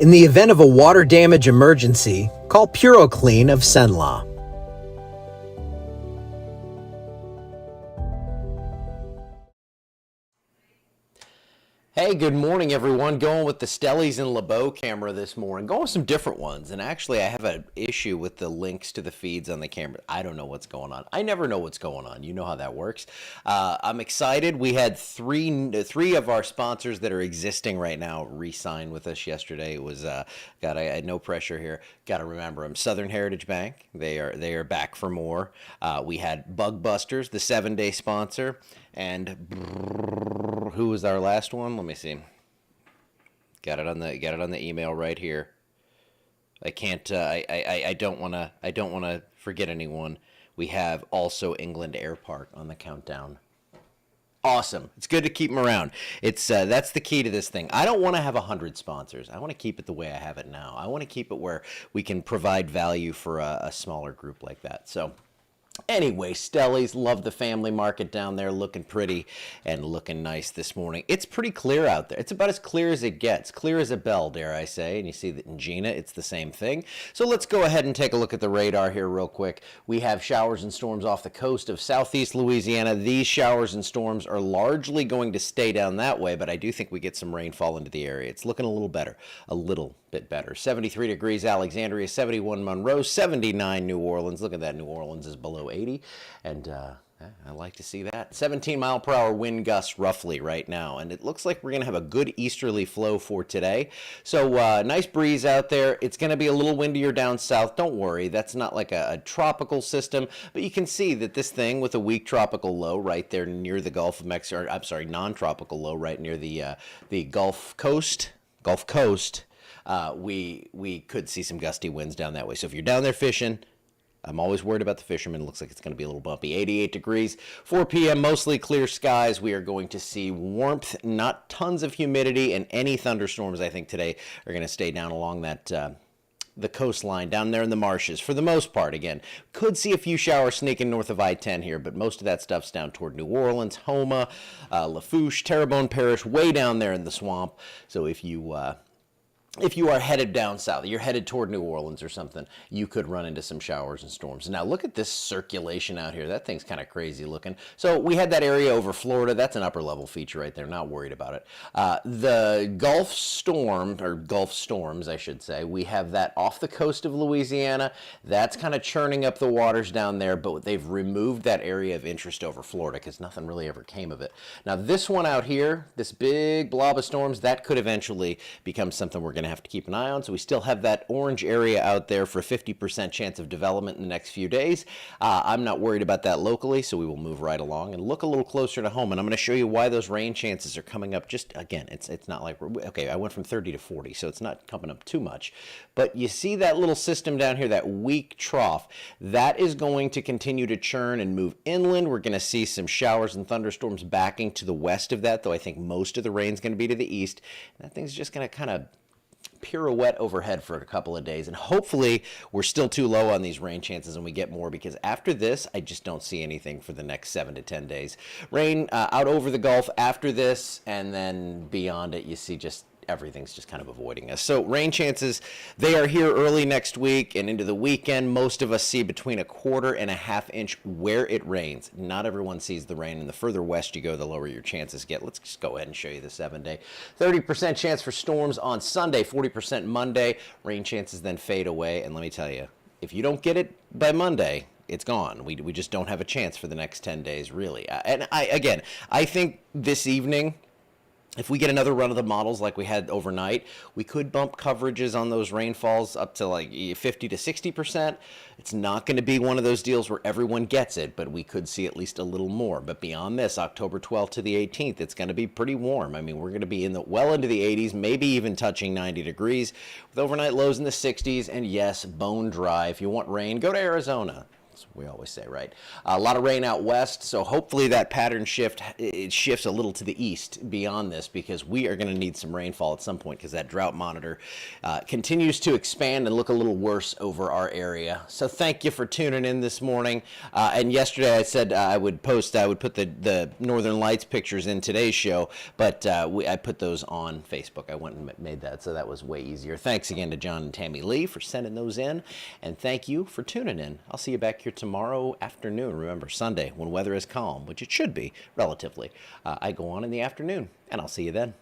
In the event of a water damage emergency, call PuroClean of Cenla. Hey, good morning, everyone. Going with the Stellies and LeBeau camera this morning. Going with some different ones. And actually, I have an issue with the links to the feeds on the camera. I don't know what's going on. I never know what's going on. You know how that works. I'm excited. We had three of our sponsors that are existing right now re-sign with us yesterday. It was, I had no pressure here. Got to remember them. Southern Heritage Bank. They are back for more. We had Bug Busters, the 7-day sponsor. And who was our last one? Let me see. Got it on the email right here. I can't. I don't want to forget anyone. We have also England Air Park on the countdown. Awesome. It's good to keep them around. It's that's the key to this thing. I don't want to have 100 sponsors. I want to keep it the way I have it now. I want to keep it where we can provide value for a smaller group like that. So. Anyway, Stellies, love the family market down there, looking pretty and looking nice this morning. It's pretty clear out there. It's about as clear as it gets, clear as a bell, dare I say. And you see that in Gina, it's the same thing. So let's go ahead and take a look at the radar here real quick. We have showers and storms off the coast of southeast Louisiana. These showers and storms are largely going to stay down that way, but I do think we get some rainfall into the area. It's looking a little better, a little bit better. 73 degrees Alexandria, 71 Monroe, 79 New Orleans. Look at that, New Orleans is below 80, and I like to see that. 17-mile-per-hour wind gusts roughly right now, and it looks like we're going to have a good easterly flow for today. So nice breeze out there. It's going to be a little windier down south. Don't worry, that's not like a tropical system, but you can see that this thing with a weak tropical low right there near the Gulf of Mexico, or, I'm sorry, non-tropical low right near the Gulf Coast, we could see some gusty winds down that way. So if you're down there fishing, I'm always worried about the fishermen. It looks like it's going to be a little bumpy. 88 degrees, 4 p.m., mostly clear skies. We are going to see warmth, not tons of humidity, and any thunderstorms, I think, today are going to stay down along that the coastline down there in the marshes for the most part. Again, could see a few showers sneaking north of I-10 here, but most of that stuff's down toward New Orleans, Houma, Lafourche, Terrebonne Parish, way down there in the swamp. So if you are headed down south, you're headed toward New Orleans or something, you could run into some showers and storms. Now look at this circulation out here. That thing's kind of crazy looking. So we had that area over Florida. That's an upper level feature right there. Not worried about it. The Gulf storm, or Gulf storms, I should say, we have that off the coast of Louisiana. That's kind of churning up the waters down there, but they've removed that area of interest over Florida because nothing really ever came of it. Now this one out here, this big blob of storms, that could eventually become something we're going to have to keep an eye on. So we still have that orange area out there for a 50% chance of development in the next few days. I'm not worried about that locally, so we will move right along and look a little closer to home. And I'm going to show you why those rain chances are coming up. Just again, it's not like okay, I went from 30 to 40, so it's not coming up too much. But you see that little system down here, that weak trough, that is going to continue to churn and move inland. We're going to see some showers and thunderstorms backing to the west of that, though I think most of the rain is going to be to the east. And that thing's just going to kind of pirouette overhead for a couple of days, and hopefully we're still too low on these rain chances and we get more, because after this I just don't see anything for the next 7 to 10 days. Rain out over the Gulf after this, and then beyond it you see just everything's just kind of avoiding us. So rain chances, they are here early next week and into the weekend. Most of us see between 1/4 and 1/2 inch where it rains. Not everyone sees the rain, and the further west you go, the lower your chances get. Let's just go ahead and show you the 7-day. 30% chance for storms on Sunday, 40% Monday. Rain chances then fade away, and let me tell you, if you don't get it by Monday, it's gone. We just don't have a chance for the next 10 days, really. And I think this evening, if we get another run of the models like we had overnight, we could bump coverages on those rainfalls up to like 50 to 60%. It's not going to be one of those deals where everyone gets it, but we could see at least a little more. But beyond this, October 12th to the 18th, it's going to be pretty warm. I mean, we're going to be well into the 80s, maybe even touching 90 degrees, with overnight lows in the 60s. And yes, bone dry. If you want rain, go to Arizona. As we always say, right? A lot of rain out west, so hopefully that pattern it shifts a little to the east beyond this, because we are going to need some rainfall at some point, because that drought monitor continues to expand and look a little worse over our area. So thank you for tuning in this morning. And yesterday I said I would put the Northern Lights pictures in today's show, but I put those on Facebook. I went and made that, so that was way easier. Thanks again to John and Tammy Lee for sending those in, and thank you for tuning in. I'll see you back here tomorrow afternoon. Remember, Sunday, when weather is calm, which it should be relatively, I go on in the afternoon, and I'll see you then.